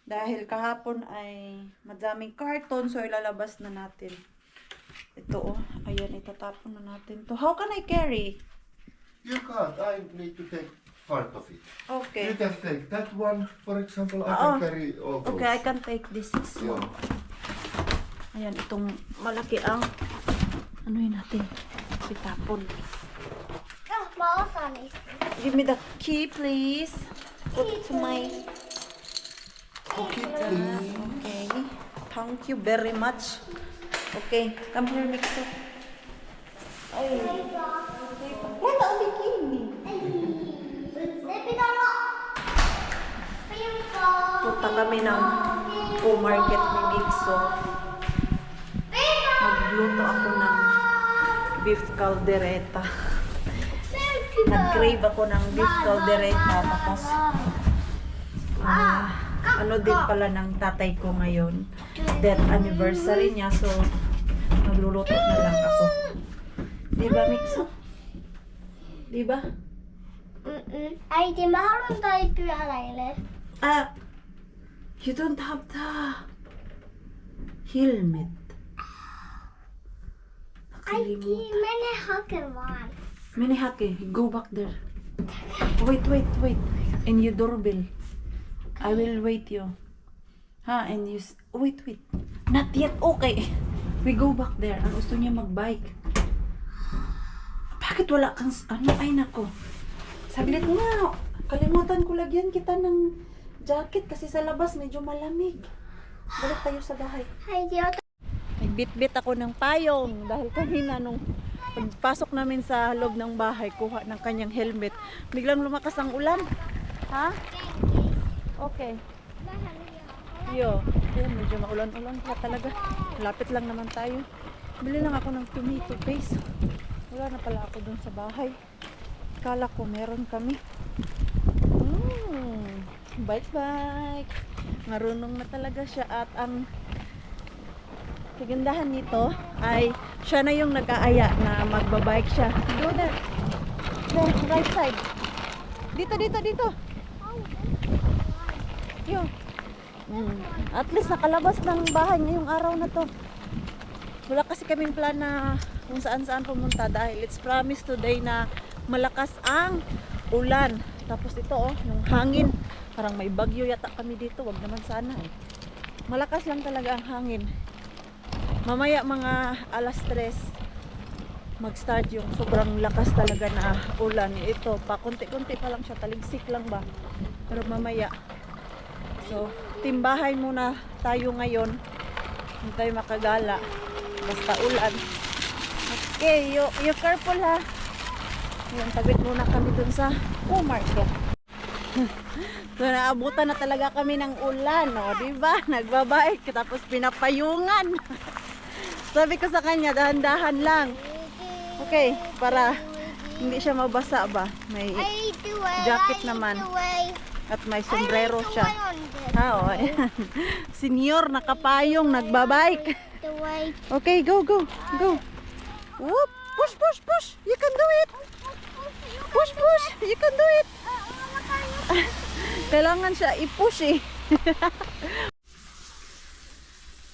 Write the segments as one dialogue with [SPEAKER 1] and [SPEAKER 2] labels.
[SPEAKER 1] Dahil kahapon ay madaming carton, so ilalabas na natin. Ito, oh. Ayan, itatapon na natin to. How can I carry?
[SPEAKER 2] You can't. I need to take part of it.
[SPEAKER 1] Okay.
[SPEAKER 2] You can take that one, for example. I can carry all those.
[SPEAKER 1] Okay, I can take this one. Ayan, itong malaki ang ano yun natin? Itapon. Give me the key, please. Put it to my...
[SPEAKER 2] Okay, please.
[SPEAKER 1] Okay. Thank you very much. Okay, come here, Mixo. Ay. Wala ang bikini. Punta kami ng market ni Mixo. Magluto ako ng beef caldereta. Nag-crave ako ng beef caldereta. Tapos, ano din pala ng tatay ko ngayon. Death anniversary niya. So, magluluto na lang ako. Diba, Mixo? Diba?
[SPEAKER 3] Ay, di mahalong tayo pyöräile.
[SPEAKER 1] You don't have the helmet.
[SPEAKER 3] Ai, mene hakemaan.
[SPEAKER 1] Mene hake, go back there. Wait. And you doorbell. I will wait you. And you... Wait. Not yet. Okay. We go back there. Ang gusto niya mag-bike. Bakit wala kang... Ano? Ay, nako. Saglit nga. Kalimutan ko lagyan kita ng jacket kasi sa labas medyo malamig. Balik tayo sa bahay.
[SPEAKER 3] Ay, di ako.
[SPEAKER 1] Nagbit-bit ako ng payong dahil kanina nung pagpasok namin sa loob ng bahay, kuha ng kanyang helmet. Biglang lumakas ang ulan. Ha? Okay. Yo, medyo maulan-ulan pa talaga. Lapit lang naman tayo. Bili lang ako ng tomato paste. Wala na pala ako dun sa bahay. Kala ko meron kami. Bike. Marunong na talaga siya at ang kagandahan nito ay siya na yung nag-aaya na magbabike siya. Go there. There, right side. Dito. Yo. At least nakalabas ng bahay ngayong araw na to. Wala kasi kaming plan na kung saan pumunta dahil it's promised today na malakas ang ulan. Tapos ito yung hangin. Parang may bagyo yata kami dito. Wag naman sana Malakas lang talaga ang hangin. Mamaya mga alas 3 mag-start yung sobrang lakas talaga na ulan. Ito pa konti-konti pa lang siya, taligsik lang ba. Pero mamaya. So, timbahay muna tayo ngayon. Hindi tayo makagala. Basta ulan. Okay, you careful ha. Yan, tabit muna kami dun sa market. So, naabutan na talaga kami ng ulan, no? Diba? Nagbabike, tapos pinapayungan. Sabi ko sa kanya, dahan-dahan lang. Okay, para hindi siya mabasa ba? May jacket naman. At may sombrero siya. Ayan. Senior, nakapayong, nagbabike. Okay, go. Whoop, push. You can do it. Push. You can do it. Kailangan siya i-push eh.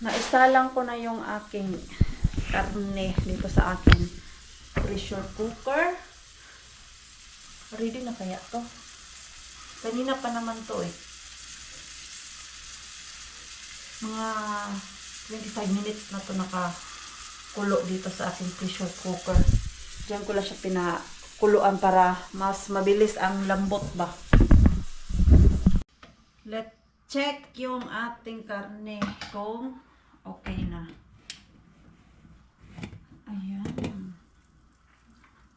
[SPEAKER 1] Naisalang ko na yung aking karne dito sa aking pressure cooker. Ready na kaya to? Kanina pa naman to eh. Mga 25 minutes na to nakakulo dito sa aking pressure cooker. Diyan ko lang siya pinakuluan para mas mabilis ang lambot ba. Let's check yung ating karne kung okay na. Ayan.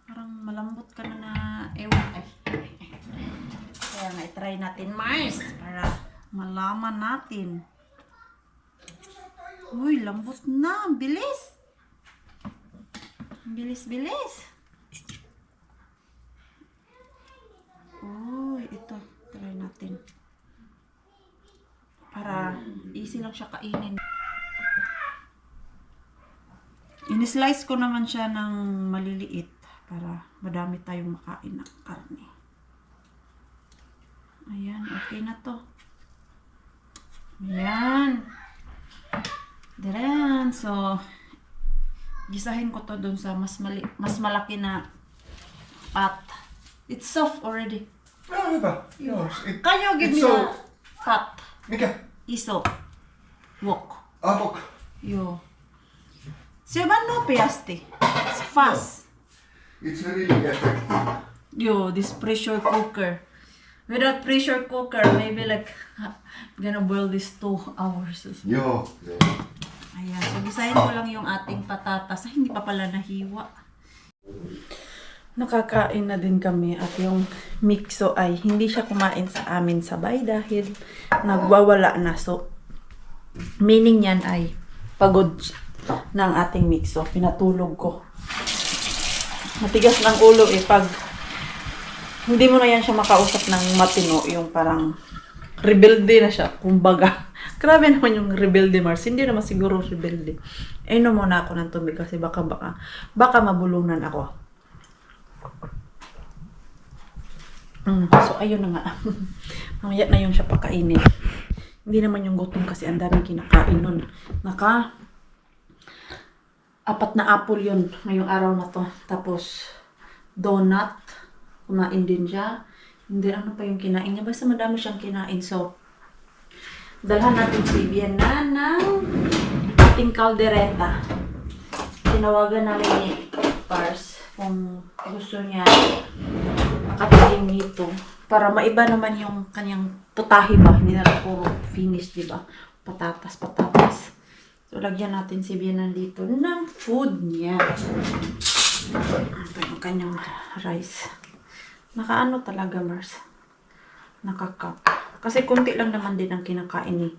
[SPEAKER 1] Parang malambot ka na ewan. Kaya nga i-try natin Mars para malaman natin. Uy, lambot na. Bilis. Bilis. Uy, ito. Try natin. Para easy lang siya kainin. In-slice ko naman siya ng maliliit para madami tayong makain ng karne. Ayan, okay na to. Ayan. Diyan. So, gisahin ko to dun sa mas malaki na pot. It's soft already.
[SPEAKER 2] Ja, hyvä. Joo,
[SPEAKER 1] Can you give me
[SPEAKER 2] it's
[SPEAKER 1] the pot?
[SPEAKER 2] Mikä?
[SPEAKER 1] Iso. Wok.
[SPEAKER 2] Avok.
[SPEAKER 1] Joo. Se vaan nopeasti. It's fast.
[SPEAKER 2] It's really effective.
[SPEAKER 1] Yo, this pressure cooker. Without pressure cooker, maybe like gonna boil this 2 hours.
[SPEAKER 2] Joo, joo.
[SPEAKER 1] Ayan, so gisahin ko lang yung ating patatas. Ay, hindi pa pala nahiwa. Nakakain na din kami at yung mixo ay hindi siya kumain sa amin sabay dahil nagwawala na. So, meaning yan ay pagod ng ating mixo. Pinatulog ko. Matigas ng ulo eh pag hindi mo na yan siya makausap ng matino, yung parang rebelde na siya, kumbaga. Grabe naman yung rebelde, Mars. Hindi naman siguro rebelde. Inom muna ako ng tubig kasi baka mabulunan ako. So, ayun na nga. Mamaya na yun siya pakainin. Hindi naman yung gutom kasi ang daming kinakain nun. 4 na apple yun ngayong araw na to. Tapos, donut. Kumain din siya. Hindi, ano pa yung kinain niya. Basta madami siyang kinain. So, dalhan natin si Vienna ng ating kaldereta. Tinawagan namin ni Pars kung gusto niya makatingin nito. Para maiba naman yung kanyang putahe ba. Hindi na lang puro finish, diba? Patatas. So, lagyan natin si Vienna dito ng food niya. Ito yung kanyang rice. Nakaano talaga, Mars. Nakakap. Kasi kunti lang naman din ang kinakain ni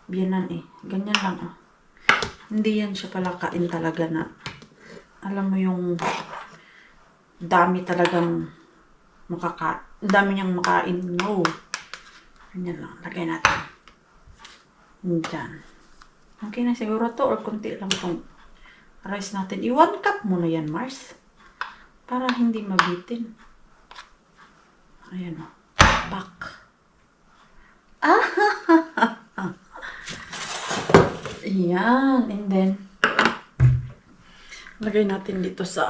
[SPEAKER 1] Bianan eh. Ganyan lang oh. Hindi yan siya pala kain talaga na. Alam mo yung dami talagang dami niyang makain. No. Ganyan lang. Lagay natin. Diyan. Okay na siguro to or kunti lang itong rice natin. I-1 cup muna yan, Mars. Para hindi mabitin. Ayan o. Pak. Ayan. And then, lagay natin dito sa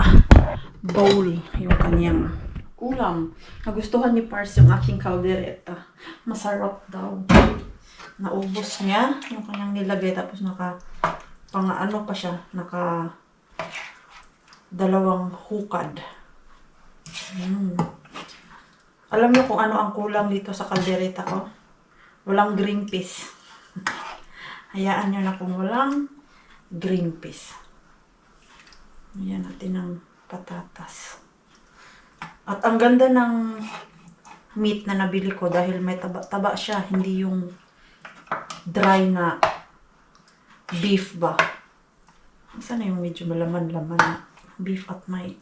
[SPEAKER 1] bowl yung kanyang ulam. Nagustuhan ni Pars yung aking kaldereta. Masarap daw. Naubos niya yung kanyang nilagay. Tapos ano pa siya. 2 hukad. Alam niyo kung ano ang kulang dito sa kaldereta ko? Walang green peas. Hayaan niyo na kung walang green peas. Ayan natin ang patatas. At ang ganda ng meat na nabili ko dahil may taba siya. Hindi yung dry na beef ba? Sana yung medyo malaman-laman na beef at may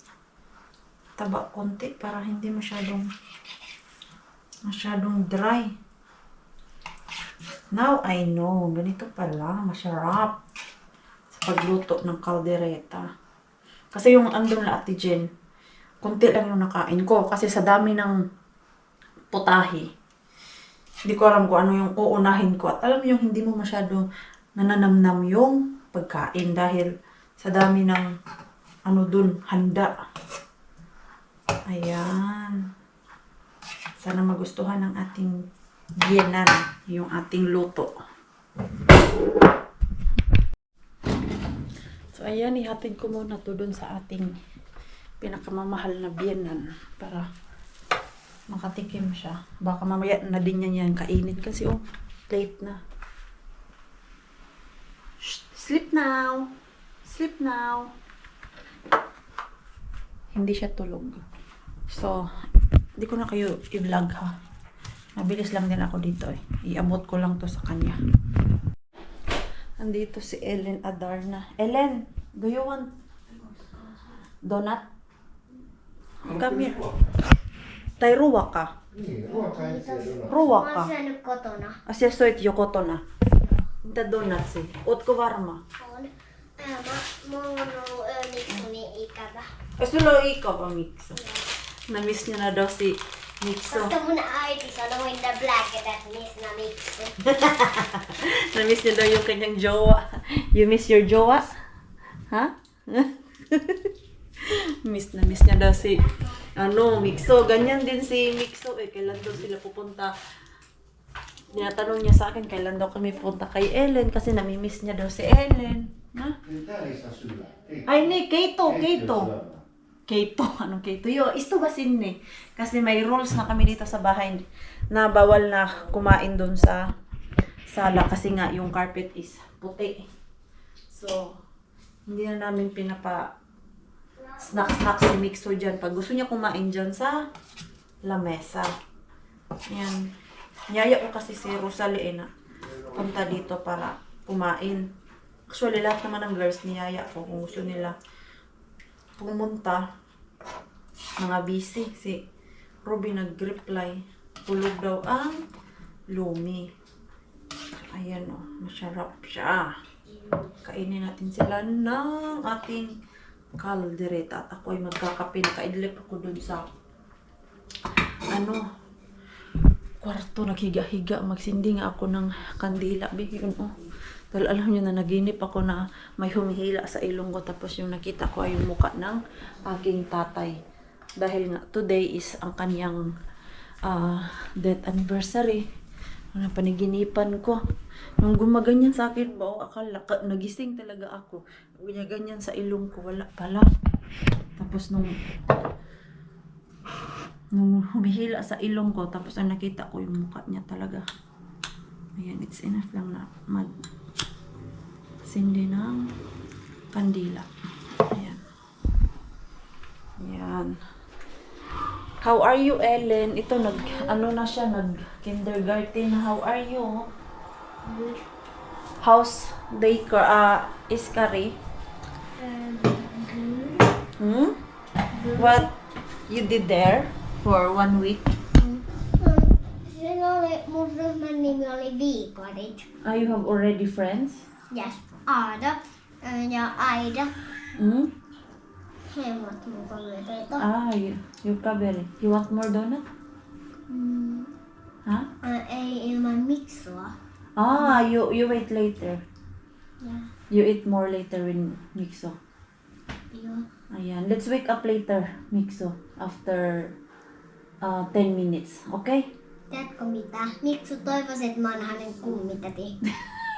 [SPEAKER 1] taba konti para hindi masyadong dry. Now I know, ganito pala, masarap sa pagluto ng kaldereta. Kasi yung andun na Ate Jen, konti lang yung nakain ko kasi sa dami ng putahe. Hindi ko alam kung ano yung uunahin ko. At alam mo yung hindi mo masyado nananamnam yung pagkain dahil sa dami ng dun, handa. Ayan. Sana magustuhan ng ating Vienna yung ating luto. So, ayan. Ihatid ko muna to dun sa ating pinakamamahal na Vienna para makatikim siya. Baka mamaya na din niya yan kainin kasi late na. Shh, sleep now. Sleep now. Hindi siya tulog. So, hindi ko na kayo i-vlog ha. Mabilis lang din ako dito eh. Iabot ko lang to sa kanya. Andito si Ellen Adarna. Ellen, do you want donut? Come here. Tai ruoka ka.
[SPEAKER 2] Niin, ruoka ensin.
[SPEAKER 3] Mä
[SPEAKER 1] Ruoka.
[SPEAKER 3] oon syönyt kotona.
[SPEAKER 1] Asia soit jo kotona. Mitä donutsi? Ootko varma?
[SPEAKER 3] On.
[SPEAKER 1] Sulo ikaw pa, Mixo. Na-miss niya na daw si Mixo.
[SPEAKER 3] Basta mo na ay, sana mo in the black that miss na mix.
[SPEAKER 1] Na-miss niya daw yung kanyang jowa. You miss your jowa? Ha? Miss niya daw si Mixo. Ganyan din si Mixo eh. Kailan daw sila pupunta? Tinatanong niya sa akin kailan daw kami pupunta kay Ellen kasi namimiss niya daw si Ellen. Ha? Ay, ni, Keito. Keito. Anong Keito? Yo, isto ba sinne? Kasi may rules na kami dito sa bahay na bawal na kumain doon sa sala kasi nga yung carpet is puti. So, hindi na namin pinapa snack si Mixo dyan. Pag gusto niya kumain dyan sa lamesa. Yan. Niyaya ko kasi si Rosalie na punta dito para kumain. Actually, lahat naman ng girls niyaya ko kung gusto nila pumunta. Mga busy. Si Ruby nag-reply. Tulog daw ang Lumi. Ayan o. Masarap siya. Kainin natin sila ng ating kaldereta. At ako ay magkakape. Nakaidlip ako dun sa kwarto. Naghiga-higa. Magsindi nga ako ng kandila. Bigyan o. Dahil alam niyo na naginip ako na may humihila sa ilong ko. Tapos yung nakita ko ay yung mukha ng aking tatay. Dahil nga today is ang kanyang death anniversary. Ang paniginipan ko. Nung gumaganyan sa akin ba, akala nagising talaga ako. Ganyan sa ilong ko, wala pala. Tapos nung humihila sa ilong ko, tapos ang nakita ko yung mukha niya talaga. Ayan, it's enough lang na sindi ng kandila. Ayan. Ayan. How are you, Ellen? Ito, nag-kindergarten. How are you? How's daycare? Iskari? What you did there for 1 week?
[SPEAKER 3] Sen oli mun ryhmän nimi oli Viikorit.
[SPEAKER 1] You have already friends?
[SPEAKER 3] Yes, Aada ja Aida. He ovat mun kollegoita.
[SPEAKER 1] You kaveri. You want more donut? Huh?
[SPEAKER 3] Ei ilman Mixua.
[SPEAKER 1] You wait later.
[SPEAKER 3] Yeah.
[SPEAKER 1] You eat more later in Mixo.
[SPEAKER 3] Joo.
[SPEAKER 1] Ayan. Let's wake up later, Mixo. After 10 minutes. Okay?
[SPEAKER 3] Tiedätkö mitä? Miksu toivoisi, että mä oon hänen kummitäti.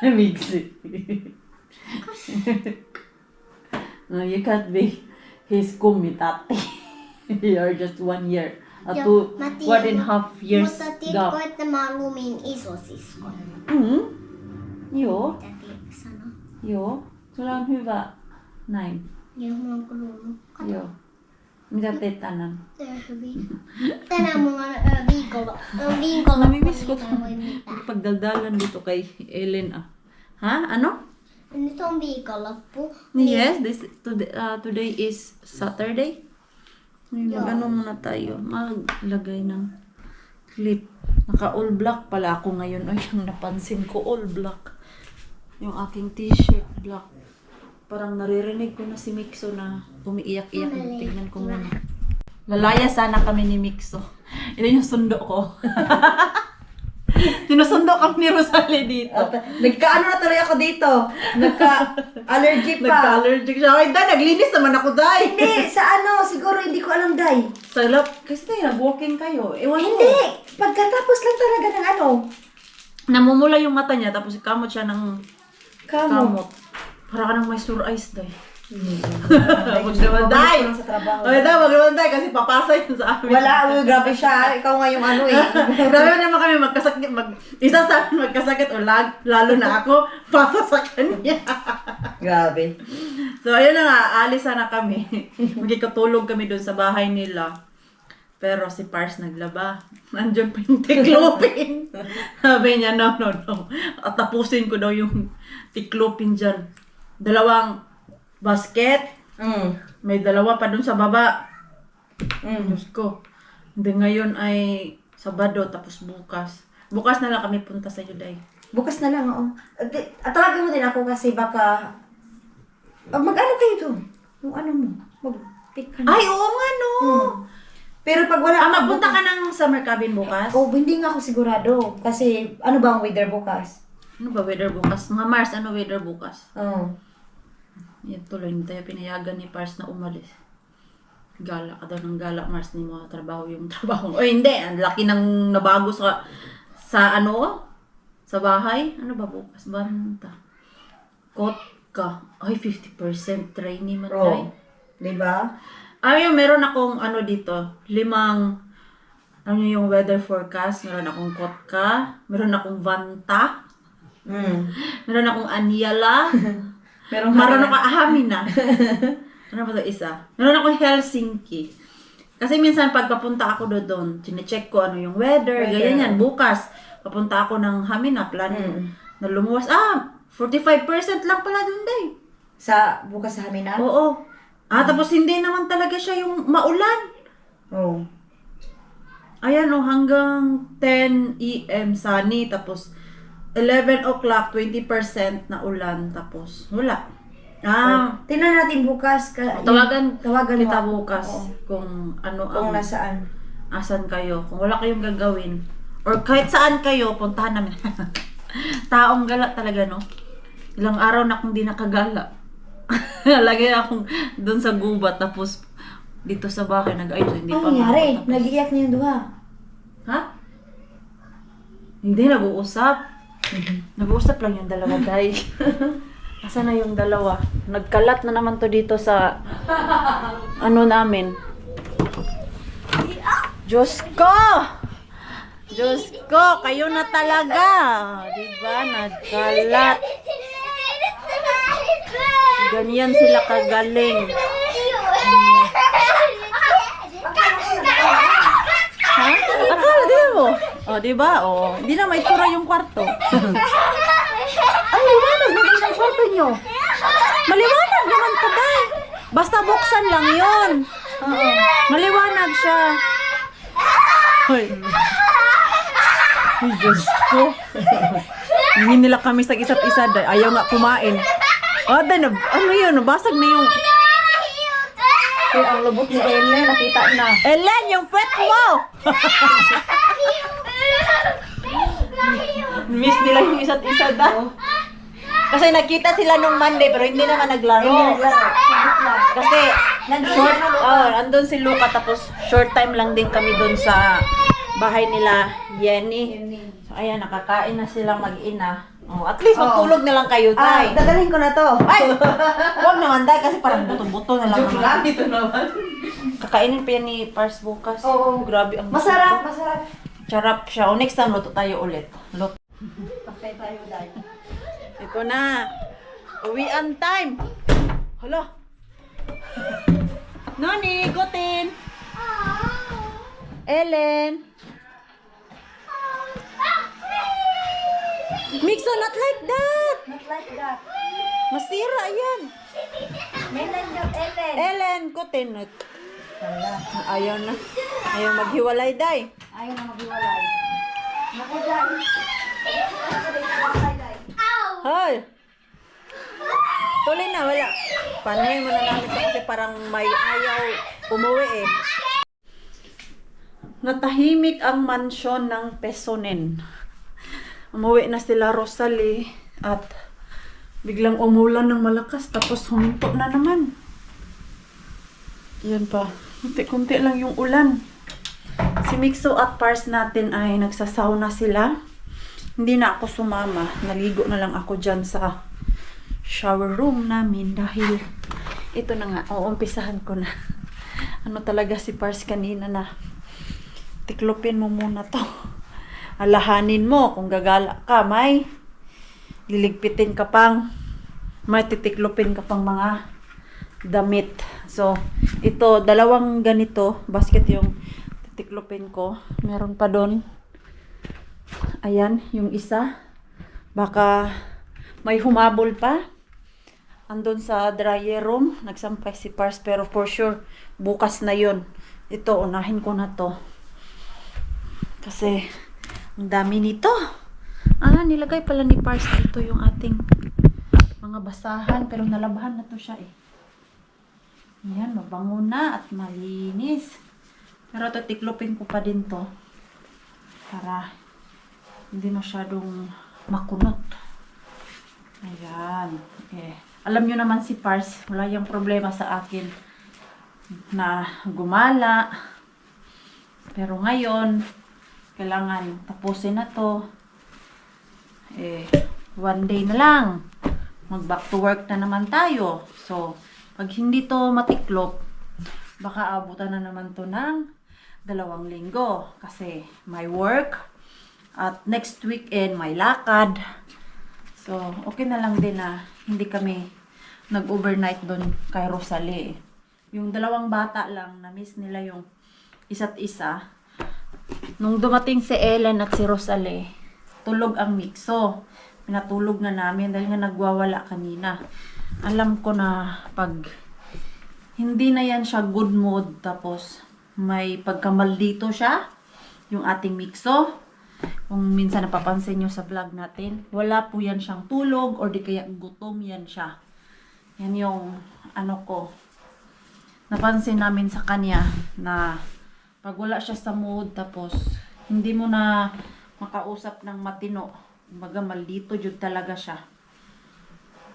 [SPEAKER 1] Mixi. No, you can't be his kummitatti. You're just 1 year.
[SPEAKER 3] Joo, mä
[SPEAKER 1] 1.5 years
[SPEAKER 3] Mutta
[SPEAKER 1] gap.
[SPEAKER 3] tiedätkö, että mä oon Lumin isosisko?
[SPEAKER 1] Joo.
[SPEAKER 3] Täti sanoi.
[SPEAKER 1] Joo. Sulla on hyvä näin.
[SPEAKER 3] Joo, mä oon kulunut.
[SPEAKER 1] Joo. Mitä teet tänään?
[SPEAKER 3] Hyvin. Tänään mulla on viikolla.
[SPEAKER 1] Namimiss ko
[SPEAKER 3] Mä voi mitään.
[SPEAKER 1] pagdaldalan dito kay Ellen. Ha? Ano?
[SPEAKER 3] Nyt on viikonloppu.
[SPEAKER 1] Yes, today is Saturday. Mag-ano muna tayo. Maglagay ng clip. Naka all black pala ako ngayon. Ay, yung napansin ko, all black. Yung aking t-shirt black. Parang naririnig ko na si Mixo na umiiyak-iyak. Tingnan ko muna. Lalaya sana kami ni Mixo. Ito yung sundo ko. Sinusundo kami ni Rosalie dito.
[SPEAKER 4] Nagka-ano na tuloy ako dito. Nagka-allergy pa.
[SPEAKER 1] Nagka-allergic siya. Ay, Day, naglinis naman ako, Day.
[SPEAKER 4] Hindi, sa ano, siguro hindi ko alam, Day.
[SPEAKER 1] Salap. Kasi tayo, nag-walking kayo. Ewan mo.
[SPEAKER 4] Hindi, pagkatapos lang talaga ng ano.
[SPEAKER 1] Namumula yung mata niya, tapos kamot siya ng
[SPEAKER 4] Kamot.
[SPEAKER 1] Para ka nang may sore eyes, Day.
[SPEAKER 4] Huwag
[SPEAKER 1] naman, Day.
[SPEAKER 4] sa trabaho.
[SPEAKER 1] Ay, Day, wag naman, Day, kasi papasa yun sa amin.
[SPEAKER 4] Wala, grabe siya. Ikaw nga yung ano eh.
[SPEAKER 1] Grabe naman kami magkasakit, isa sa amin magkasakit o lalo na ako, pasa sa kanya.
[SPEAKER 4] Grabe.
[SPEAKER 1] So, ayun na nga, alis na kami. Magkikatulog kami doon sa bahay nila. Pero si Pars naglaba. Nandiyan pa yung tiklopin. Sabi niya, no. At tapusin ko daw yung tiklopin dyan. 2 basket. May 2 pa doon sa baba. Diyos ko. Hindi ngayon ay Sabado, tapos bukas. Bukas na lang kami punta sa iyo, Day.
[SPEAKER 4] Bukas na lang, oo. At tawagan mo din ako kasi baka Mag-ano kayo to? Yung ano mo? Mag-pick ka na.
[SPEAKER 1] Ay, oo nga no.
[SPEAKER 4] Pero pag wala
[SPEAKER 1] Magpunta ka ng summer cabin bukas?
[SPEAKER 4] Oh, hindi nga ako sigurado. Kasi ano ba ang weather bukas?
[SPEAKER 1] Ano ba weather bukas? Mga Mars, ano weather bukas?
[SPEAKER 4] Oh.
[SPEAKER 1] Yan tuloy, hindi tayo pinayagan ni Pars na umalis. Gala ka daw ng gala, Mars, ni mo trabaho yung trabaho. O hindi, ang laki ng nabago sa ano? Sa bahay? Ano ba bukas? Banta. Kot ka. Ay, 50% trainee man tayo.
[SPEAKER 4] Oh. Diba?
[SPEAKER 1] Ay, meron akong ano dito, 5 ano yung weather forecast. Meron akong Kotka, meron akong Vanta, meron akong Anyala, meron akong Hamina. Ano ba ito isa? Meron akong Helsinki. Kasi minsan pag papunta ako doon, chinecheck ko ano yung weather, ganyan yan. Bukas, papunta ako ng Hamina, plan na lumuwas. 45% lang pala doon day.
[SPEAKER 4] Sa bukas sa Hamina?
[SPEAKER 1] Oo. Tapos hindi naman talaga siya yung maulan.
[SPEAKER 4] Oh.
[SPEAKER 1] Ayan hanggang 10 AM sunny, tapos 11 o'clock, 20% na ulan, tapos wala.
[SPEAKER 4] Tingnan natin bukas.
[SPEAKER 1] Tawagan kita
[SPEAKER 4] mo.
[SPEAKER 1] bukas kung ano
[SPEAKER 4] Kung
[SPEAKER 1] ang
[SPEAKER 4] nasaan.
[SPEAKER 1] asan kayo. Kung wala kayong gagawin, or kahit saan kayo, puntahan namin. Taong gala talaga, no? Ilang araw na akong di nakagala. Lagi akong doon sa gubat, tapos dito sa bahay nag-ayos, hindi pa
[SPEAKER 4] Ano nangyari?
[SPEAKER 1] makatapos.
[SPEAKER 4] Nag-iyak niya yung duha.
[SPEAKER 1] Ha? Hindi, nag-uusap. Nag-uusap lang yung dalawa, guys. Asa na yung dalawa? Nagkalat na naman to dito sa ano namin. Diyos ko! Diyos ko, kayo na talaga. Diba? Nagkalat. Ganyan sila kagaling. Ha? Akala din mo? O, diba? O, hindi na may tura yung kwarto. Ay, liwanag na din ang kwarto nyo. Maliwanag naman to, day. Basta buksan lang yun. Maliwanag siya. Hoy. Ay, Diyos ko. Hindi nila kami sa isa't isa, day. Ayaw nga kumain. Day, ano yun? Nabasag na yung...
[SPEAKER 4] Kaya ang lubot ni Ellen, nakita na.
[SPEAKER 1] Ellen, yung pet mo! Miss nila yung isa't isa daw. Kasi nagkita sila nung Monday pero hindi naman naglaro. Kasi andun si Luca, tapos short time lang din kami dun sa bahay nila Yenny. So ayan, nakakain na silang mag-ina. At least magtulog na lang kayo, tay.
[SPEAKER 4] Dadalhin ko na to.
[SPEAKER 1] Ay! Huwag naman, tay, kasi parang buto-buto na lang naman.
[SPEAKER 4] Ito naman.
[SPEAKER 1] Kakainin pa yan ni Pars bukas.
[SPEAKER 4] Oo.
[SPEAKER 1] Grabe ang
[SPEAKER 4] Masarap, masarap.
[SPEAKER 1] Charap siya. O next time, luto tayo ulit. Luto.
[SPEAKER 4] Patay tayo dahil.
[SPEAKER 1] Ito na. Uwian time. Hala. Nani, Gotin. Ellen. Mixo, not like that.
[SPEAKER 4] Not like that.
[SPEAKER 1] Masira yan.
[SPEAKER 4] Melan yung Ellen.
[SPEAKER 1] Ellen, Gotin.
[SPEAKER 4] Wala.
[SPEAKER 1] Ayaw na. Ayaw maghiwalay, day.
[SPEAKER 4] Ayaw na maghiwalay. Naku dyan.
[SPEAKER 1] Hoy. Tuloy na, wala. Panuhin mo na namin ito kasi parang may ayaw umuwi eh. Natahimik ang mansyon ng Pesonen. Umuwi na sila Rosalie at biglang umulan ng malakas tapos huminto na naman. Yan pa. Kunti-kunti lang yung ulan. Si Mixo at Pars natin ay nagsasauna sila. Hindi na ako sumama. Naligo na lang ako dyan sa shower room namin dahil ito na nga, uumpisahan ko na. Ano talaga si Pars kanina na tiklopin mo muna to. Alahanin mo kung gagala ka, may liligpitin ka pang, may titiklopin ka pang mga damit. So, ito, dalawang ganito, basket yung titiklopin ko. Meron pa doon. Ayan, yung isa. Baka may humabol pa. Andun sa dryer room, nagsampay si Pars, pero for sure, bukas na yun. Ito, unahin ko na to. Kasi, ang dami nito. Nilagay pala ni Pars dito yung ating mga basahan, pero nalabahan na to siya eh. Ayan, mabango na at malinis. Pero ito, tiklopin ko pa din to. Para hindi masyadong makunot. Ayan. Okay. Alam nyo naman si Pars, wala yung problema sa akin na gumala. Pero ngayon, kailangan tapusin na to. One day na lang. Mag back to work na naman tayo. So, pag hindi to matiklop, baka abutan na naman to ng 2 linggo. Kasi may work. At next weekend, may lakad. So, okay na lang din na hindi kami nag-overnight doon kay Rosalie. Yung 2 bata lang, na-miss nila yung isa't isa. Nung dumating si Ellen at si Rosalie, tulog ang Mixo. Pinatulog na namin dahil nga nagwawala kanina. Alam ko na pag hindi na yan siya good mood, tapos may pagkamaldito siya, yung ating Mixo. Kung minsan napapansin nyo sa vlog natin, wala po yan siyang tulog or di kaya gutom yan siya. Yan yung ano ko. Napansin namin sa kanya na pag wala siya sa mood, tapos hindi mo na makausap ng matino, kumbaga maldito jud talaga siya.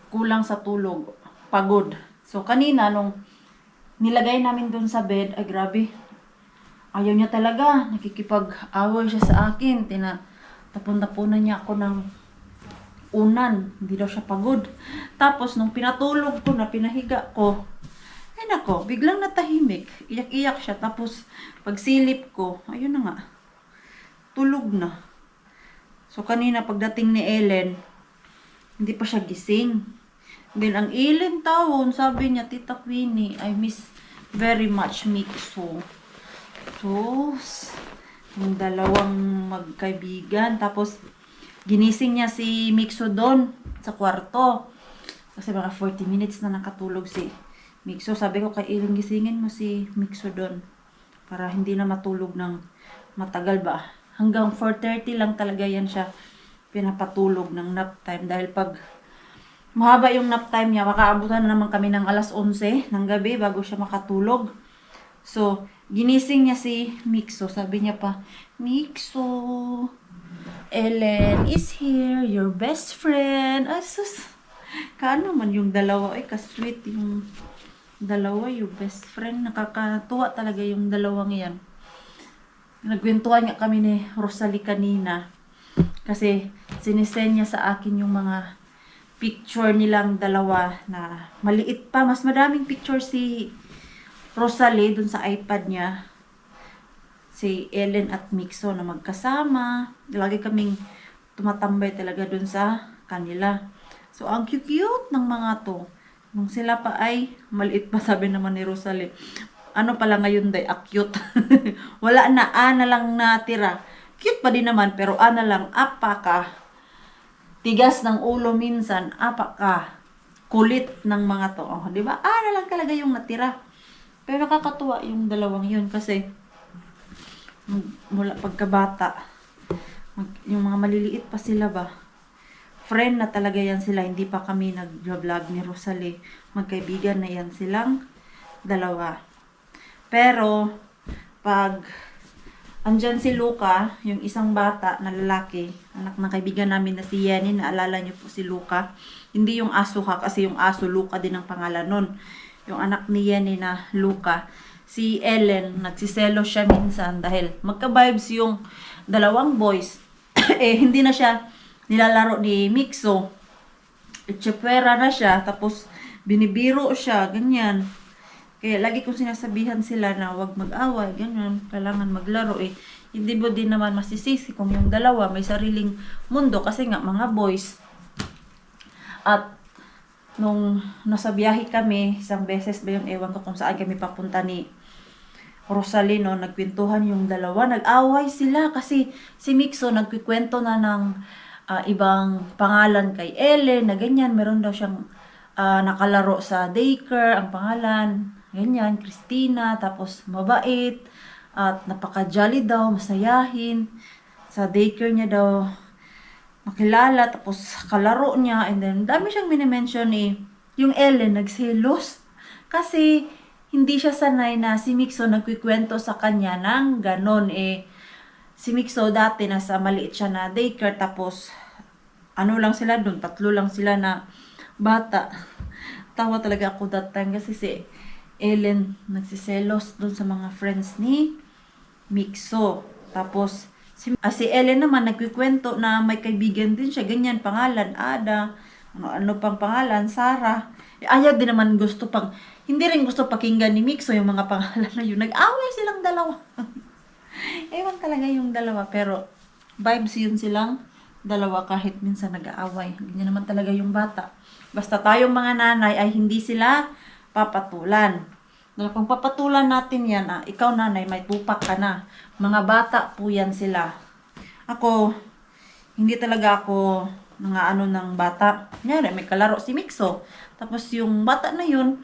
[SPEAKER 1] Kulang sa tulog, pagod. So kanina nung nilagay namin dun sa bed, ay grabe. Ayaw niya talaga, nakikipag-away siya sa akin. Tapon-tapunan niya ako ng unan, hindi daw siya pagod. Tapos nung pinatulog ko na, pinahiga ko, ay nako, biglang natahimik. Iyak-iyak siya. Tapos pagsilip ko, ayun na nga, tulog na. So kanina pagdating ni Ellen, hindi pa siya gising. Then ang Ellen tawon, sabi niya, Tita Queenie, I miss very much Mixo. So, yung 2 magkaibigan. Tapos ginising niya si Mixo doon sa kwarto. Kasi mga 40 minutes na nakatulog si Mixo. Sabi ko kay Ellen, gisingin mo si Mixo doon para hindi na matulog ng matagal ba. Hanggang 4:30 lang talaga yan siya pinapatulog ng nap time. Dahil pag mahaba yung nap time niya, makaabutan na naman kami ng 11:00 ng gabi bago siya makatulog. So, ginising niya si Mixo. Sabi niya pa, Mixo, Ellen is here, your best friend. Ay, sus. Kaano man yung 2, ay ka-sweet yung 2, yung best friend. Nakakatuwa talaga yung 2 yan. Nagkwentuhan nga kami ni Rosalie kanina. Kasi sinisend niya sa akin yung mga picture nilang 2 na maliit pa. Mas madaming picture si Rosalie dun sa iPad niya. Si Ellen at Mixo na magkasama. Lagi kaming tumatambay talaga dun sa kanila. So, ang cute-cute ng mga to. Nung sila pa ay maliit pa, sabi naman ni Rosalie. Ano pala ngayon day, cute. Wala na, na lang natira. Cute pa din naman, pero na lang, apaka tigas ng ulo minsan, apaka kulit ng mga to. Oh, di ba? Na lang talaga yung natira. Pero nakakatuwa yung 2 yun kasi mula pagkabata, yung mga maliliit pa sila ba, friend na talaga yan sila. Hindi pa kami nag-vlog ni Rosalie. Magkaibigan na yan silang 2. Pero, pag andyan si Luca, yung isang bata na lalaki, anak ng kaibigan namin na si Yenny, naalala niyo po si Luca. Hindi yung aso ha, kasi yung aso Luca din ang pangalan nun. Yung anak ni Yenny na Luca, si Ellen, nagsiselo siya minsan dahil magka-vibes yung 2 boys. Hindi na siya nilalaro ni Mixo. Itsepwera na siya, tapos binibiro siya, ganyan. Kaya lagi kong sinasabihan sila na wag mag-away, ganyan, kailangan maglaro eh. Hindi mo din naman masisisi kung yung 2 may sariling mundo kasi nga mga boys. At nung nasa biyahe kami, isang beses ba yung ewan ko kung saan kami papunta ni Rosalie, no, nagkwentuhan yung 2, nag-away sila kasi si Mixo nagkikwento na ng ibang pangalan kay Ellen na ganyan, meron daw siyang nakalaro sa daycare, ang pangalan ganyan, Christina, tapos mabait at napaka-jolly daw, masayahin sa daycare niya daw.
[SPEAKER 4] nakilala, tapos kalaro niya, and then dami siyang minimension eh. Yung Ellen, nagselos. Kasi, hindi siya sanay na si Mixo nagkikwento sa kanya ng ganon eh. Si Mixo dati nasa maliit siya na daycare, tapos ano lang sila dun, 3 lang sila na bata. Tawa talaga ako that time kasi si Ellen nagsiselos dun sa mga friends ni Mixo. Tapos, si Ellen naman nagkikwento na may kaibigan din siya, ganyan, pangalan, Ada, ano pang pangalan, Sarah. Ayaw din naman hindi rin gusto pakinggan ni Mixo yung mga pangalan na yun. Nag-away silang dalawa. Ewan talaga yung dalawa, pero vibes yun silang dalawa kahit minsan nag-aaway. Ganyan naman talaga yung bata. Basta tayong mga nanay ay hindi sila papatulan. Dahil kung papatulan natin yan, ikaw nanay, may tupak ka na. Mga bata po yan sila. Ako, hindi talaga ako ng bata. Nyari, may kalaro si Mixo. Tapos yung bata na yun,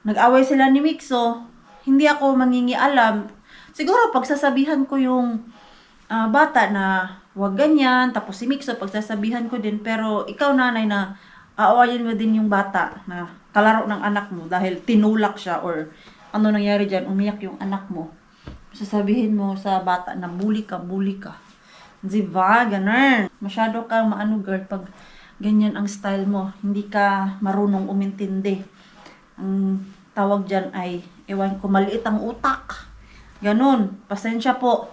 [SPEAKER 4] nag-away sila ni Mixo. Hindi ako mangingialam. Siguro pagsasabihan ko yung bata na wag ganyan. Tapos si Mixo, pagsasabihan ko din. Pero ikaw nanay na aawayin mo din yung bata na kalaro ng anak mo dahil tinulak siya or ano nangyari dyan, umiyak yung anak mo. Sasabihin mo sa bata na bully ka. Diba? Ganun. Masyado kang girl pag ganyan ang style mo. Hindi ka marunong umintindi. Ang tawag dyan ay, ewan ko, maliit ang utak. Ganun. Pasensya po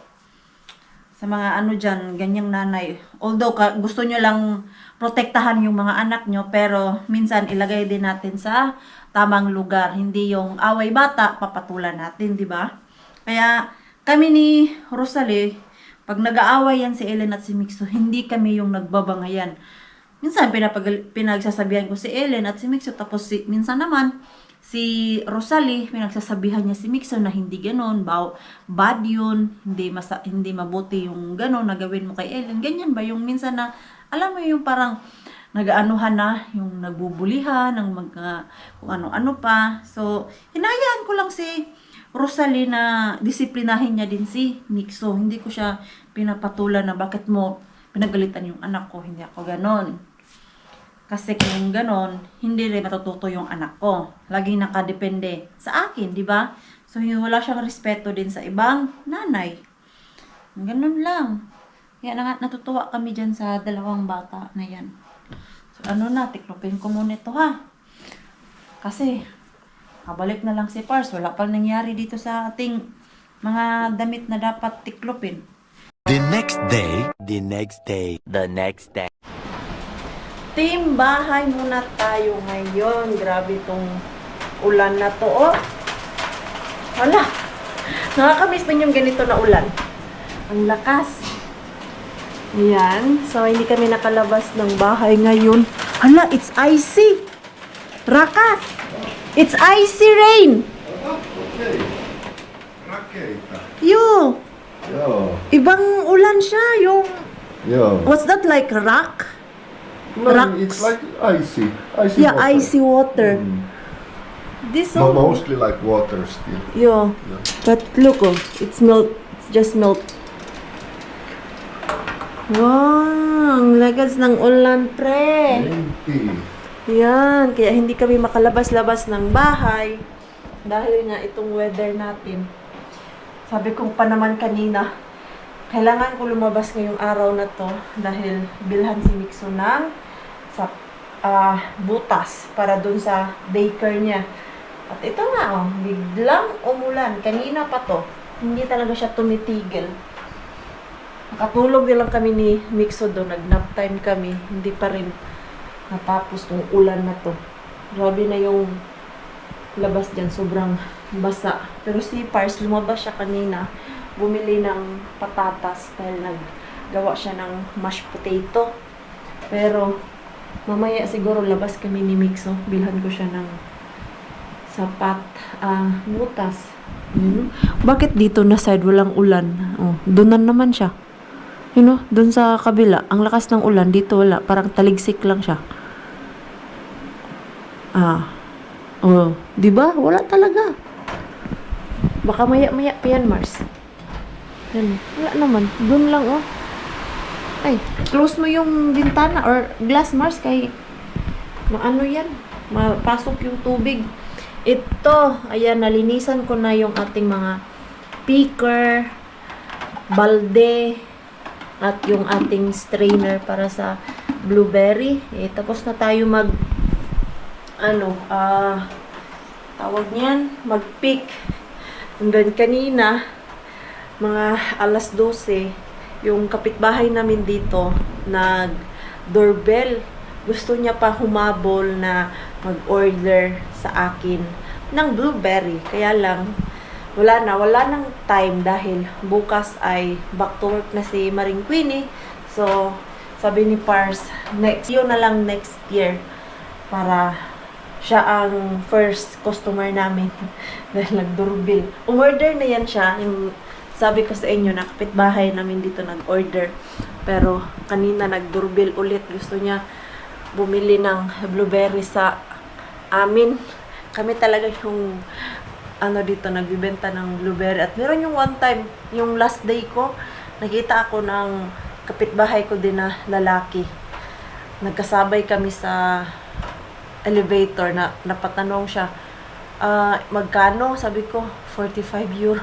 [SPEAKER 4] sa mga dyan, ganyang nanay. Although, gusto nyo lang protektahan yung mga anak nyo, pero minsan ilagay din natin sa tamang lugar. Hindi yung away bata, papatulan natin, di ba? Kaya, kami ni Rosalie, pag nag-aaway yan si Ellen at si Mixo, hindi kami yung nagbabangayan. Minsan, pinagsasabihan ko si Ellen at si Mixo, tapos minsan naman, si Rosalie, pinagsasabihan niya si Mixo na hindi ganon, bad yun, hindi mabuti yung ganon na gawin mo kay Ellen. Ganyan ba? Yung minsan na, alam mo yung parang nag-aanuhan na, yung nagbubulihan, ng kung ano-ano pa. So, hinayaan ko lang si Rosalie na disiplinahin niya din si Mixo. Hindi ko siya pinapatulan na bakit mo pinagalitan yung anak ko. Hindi ako ganon. Kasi kung ganon, hindi rin matututo yung anak ko. Laging nakadepende sa akin, di ba? So, wala siyang respeto din sa ibang nanay. Ganon lang. Kaya natutuwa kami dyan sa dalawang bata na yan. So, tiklopin ko muna ito ha. Kasi, kabalik na lang si Pars. Wala pang nangyari dito sa ating mga damit na dapat tiklopin.
[SPEAKER 5] The next day.
[SPEAKER 1] Team bahay muna tayo ngayon. Grabe tong ulan na to, oh. Wala. Nakakamiss din yung ganito na ulan. Ang lakas. Ayan. So, hindi kami nakalabas ng bahay ngayon. Hala, it's icy. Rakas. It's icy rain.
[SPEAKER 2] Okay. Rakeita.
[SPEAKER 1] Yo.
[SPEAKER 2] Joo.
[SPEAKER 1] Ibang ulan siya. Yung,
[SPEAKER 2] Joo.
[SPEAKER 1] what's that, like rock?
[SPEAKER 2] No,
[SPEAKER 1] Rocks.
[SPEAKER 2] it's like icy. Icy
[SPEAKER 1] Yeah,
[SPEAKER 2] water.
[SPEAKER 1] icy water.
[SPEAKER 2] Mm.
[SPEAKER 1] This
[SPEAKER 2] No,
[SPEAKER 1] one.
[SPEAKER 2] mostly like water still.
[SPEAKER 1] Yo.
[SPEAKER 2] Yeah.
[SPEAKER 1] But look, oh, it's melt. It's just melt. Wow, ang lagas ng ulan, pre.
[SPEAKER 2] Empty.
[SPEAKER 1] Yan, kaya hindi kami makalabas-labas ng bahay dahil nga itong weather natin. Sabi ko pa naman kanina, kailangan ko lumabas ngayong araw na to dahil bilhan si Mixo ng butas para dun sa daycare niya. At ito nga, biglang umulan. Kanina pa to. Hindi talaga siya tumitigil. Nakatulog din lang kami ni Mixo doon. Nag-nap time kami. Hindi pa rin natapos tong ulan na to. Grabe na yung labas dyan. Sobrang basa. Pero si Pars, lumabas siya kanina. Bumili ng patatas dahil naggawa siya ng mashed potato. Pero mamaya siguro labas kami ni Mixo. Bilhan ko siya ng butas. Bakit dito na side walang ulan? Oh, doon naman siya. Doon sa kabila, ang lakas ng ulan, dito wala. Parang taligsik lang siya. Oh, di ba? Wala talaga. Baka maya-maya pa yan, Mars. Yan, wala naman. Doon lang, oh. Ay, close mo yung bintana or glass, Mars, kay maano yan, mapasok yung tubig. Ito, ayan, nalinisan ko na yung ating mga picker, balde, at yung ating strainer para sa blueberry. Tapos na tayo tawag niyan, mag-pick. And then kanina, mga alas 12, yung kapitbahay namin dito, nag-doorbell. Gusto niya pa humabol na mag-order sa akin ng blueberry. Kaya lang, wala nang time dahil bukas ay back to work na si Maring Queenie. So, sabi ni Pars, yun na lang next year para siya ang first customer namin dahil nag-doorbell. Umorder na yan siya. Yung sabi ko sa inyo, na kapitbahay namin dito nag-order. Pero kanina nag-doorbell ulit. Gusto niya bumili ng blueberry sa amin. Kami talaga yung dito nagbibenta ng blueberry. At meron yung one time, yung last day ko, nakita ako ng kapitbahay ko din na lalaki. Nagkasabay kami sa elevator na napatanong siya, magkano? Sabi ko, 45 euro.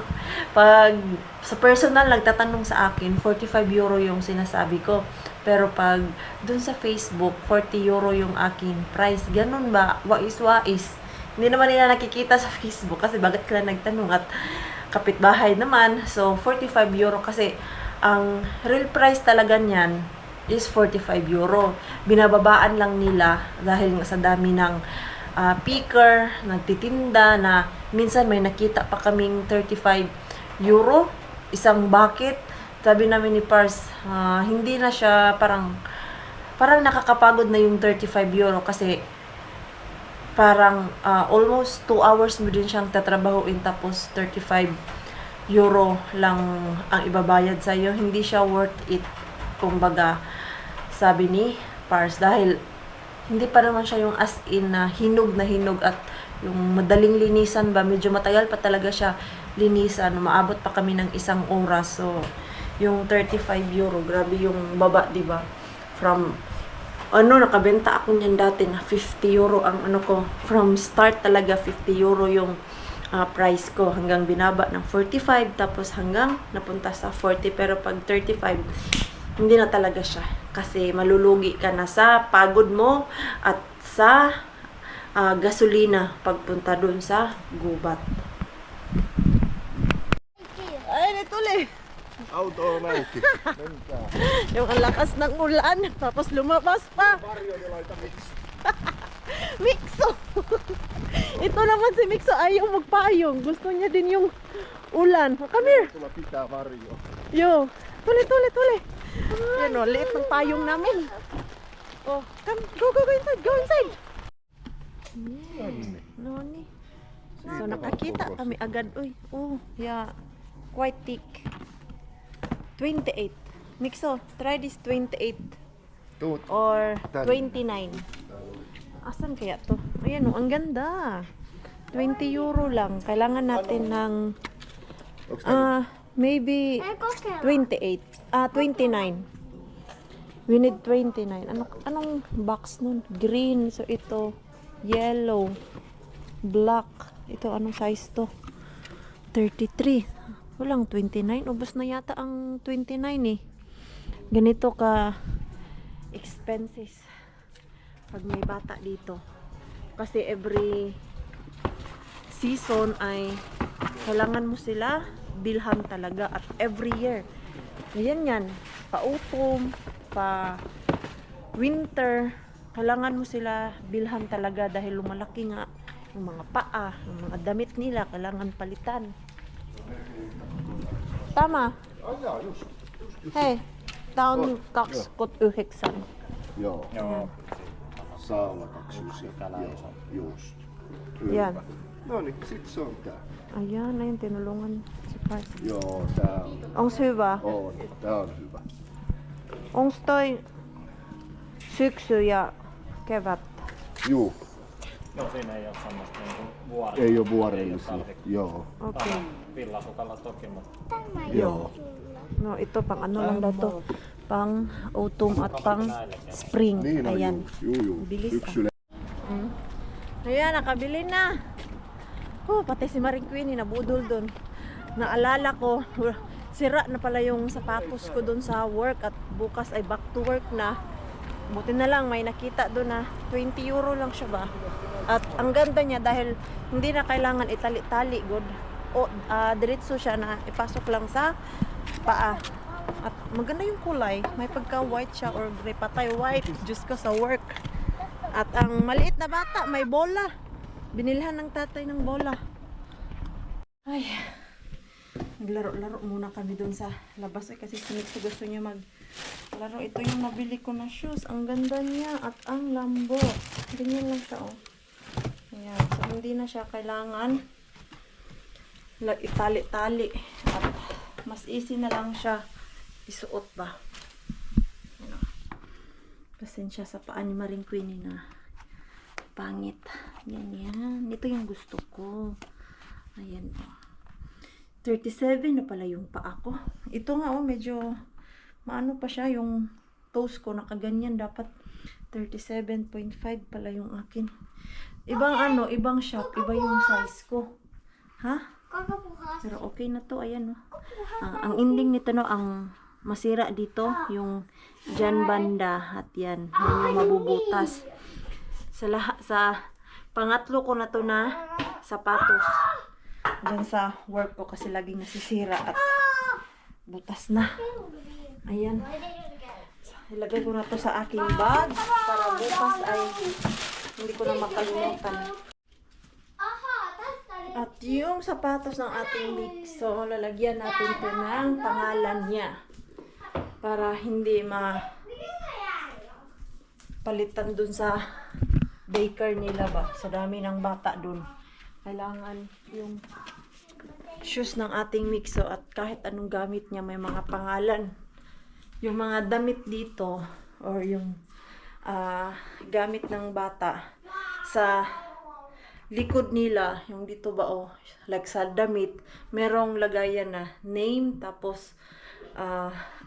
[SPEAKER 1] Pag sa personal nagtatanong sa akin, 45 euro yung sinasabi ko. Pero pag dun sa Facebook, 40 euro yung akin price. Ganun ba? Wais-wais. Hindi naman nila nakikita sa Facebook kasi bakit sila nagtanong at kapitbahay naman. So, 45 euro kasi ang real price talaga niyan is 45 euro. Binababaan lang nila dahil sa dami ng picker, nagtitinda na minsan may nakita pa kaming 35 euro, isang bucket. Sabi namin ni Pars, hindi na siya parang nakakapagod na yung 35 euro kasi parang almost 2 hours mo din siyang tatrabahuin tapos 35 euro lang ang ibabayad sa'yo. Hindi siya worth it, kumbaga, sabi ni Pars, dahil hindi pa naman siya yung as in na hinog at yung madaling linisan ba, medyo matagal pa talaga siya linisan, maabot pa kami ng 1 oras. So yung 35 euro, grabe yung baba, diba? From nakabenta ako niyan dati na 50 euro ang ko. From start talaga 50 euro yung price ko hanggang binaba ng 45 tapos hanggang napunta sa 40. Pero pag 35, hindi na talaga siya. Kasi malulugi ka na sa pagod mo at sa gasolina pagpunta dun sa gubat. Ay, nituli!
[SPEAKER 2] Auto on auki. Menkää.
[SPEAKER 1] Yung ang lakas ng ulan, tapos lumabas pa. Mikso! Ito naman si Mikso, ayaw magpayong. Gusto niya din yung ulan. Come here!
[SPEAKER 2] Tulla pitää varjo.
[SPEAKER 1] Yo! Tuli! Yan o, liit ng payong namin. Oh, come, go inside! Yeah. Noni. So, nakakita kami agad. Uy, yeah. Quite thick. 28. Mikso, try this 28.
[SPEAKER 2] Tuut.
[SPEAKER 1] Or 29. Asan kaya to? Ayan o, ang ganda. 20 euro lang. Kailangan natin ng maybe 28. 29. We need 29. Anong box nun? Green. So ito, yellow, black. Ito, anong size to? 33. Walang 29. Ubus na yata ang 29 eh. Ganito ka expenses pag may bata dito. Kasi every season ay kailangan mo sila bilhan talaga at every year. Ayan yan. Pa-autumn, pa-winter, kailangan mo sila bilhan talaga dahil lumalaki nga yung mga paa, yung mga damit nila, kailangan palitan. Tama?
[SPEAKER 2] Jaa, just.
[SPEAKER 1] Hei, tää on 29.
[SPEAKER 2] Joo. Saa olla 29. Joo, just.
[SPEAKER 1] Yan.
[SPEAKER 2] No niin, sit se on tää.
[SPEAKER 1] Ayan, ayun, tinulungan si Pars.
[SPEAKER 2] Joo, tää on.
[SPEAKER 1] Onks hyvä?
[SPEAKER 2] On, tää on hyvä.
[SPEAKER 1] Onks toi syksy ja kevät?
[SPEAKER 2] Juu.
[SPEAKER 6] Joo, siinä ei ole semmoista niinku vuoria.
[SPEAKER 2] Ei ole vuorellisia.
[SPEAKER 6] talvi-
[SPEAKER 2] Joo.
[SPEAKER 1] Okay.
[SPEAKER 6] Villasukalla toki, mutta
[SPEAKER 2] Joo.
[SPEAKER 1] No, ito pang ano lang daw to. Pang autumn at pang spring.
[SPEAKER 2] Niin on,
[SPEAKER 1] Ayan.
[SPEAKER 2] juu.
[SPEAKER 1] Bilis,
[SPEAKER 2] Syksyllä.
[SPEAKER 1] Ayan, nakabili na. Pati si Maring Queenie nabudol doon. Naalala ko, sira na pala yung sapatos ko doon sa work at bukas ay back to work na. Buti na lang may nakita doon na 20 euro lang siya ba. At ang ganda niya dahil hindi na kailangan itali-tali good. O diretso siya na ipasok lang sa paa. At maganda yung kulay, may pagka white siya or gray patay white. Diyos ko sa work. At ang maliit na bata may bola. Binilhan ng tatay ng bola. Ay, naglaro-laro muna kami doon sa labas kasi gusto niya maglaro. Ito yung nabili ko na shoes. Ang ganda niya at ang lambo. Ganyan lang siya, oh. Ayan. So, hindi na siya kailangan itali-tali. At mas easy na lang siya isuot ba. Ano. Pasensya sa paa ni Maring Queenie na pangit. Yan, yan. Ito yung gusto ko. Ayan, oh. 37 na pala yung paa ko. Ito nga, oh, medyo maano pa siya, yung toes ko nakaganyan. Dapat 37.5 pala yung akin. Ibang ano, ibang shop, iba yung size ko. Ha? Pero okay na to, ayan, oh. Ang ending nito, no, ang masira dito, yung dyan banda, at yan, yung mabubutas. Sa pangatlo ko na to na sapatos dyan sa work ko kasi laging nasisira at butas na. Ayan. So, ilagay ko na to sa aking bag para bukas ay hindi ko na makalimutan. At yung sapatos ng ating Mixo, lalagyan natin ito ng pangalan niya para hindi palitan dun sa baker nila ba. Sa dami ng bata dun. Kailangan yung shoes ng ating Mixo at kahit anong gamit niya may mga pangalan. Yung mga damit dito or yung gamit ng bata sa likod nila, yung dito ba, oh, like sa damit, merong lagayan na name tapos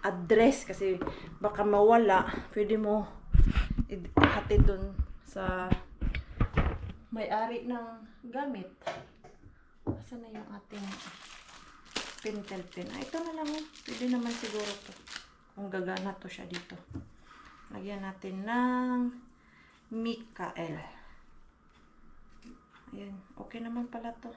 [SPEAKER 1] address kasi baka mawala. Pwede mo ihatid dun sa may-ari ng gamit. Saan na yung ating pentel pen? Ito na lang, oh. Pwede naman siguro to. Kung gagana to siya dito. Lagyan natin ng Mikael. Ayan. Okay naman pala to.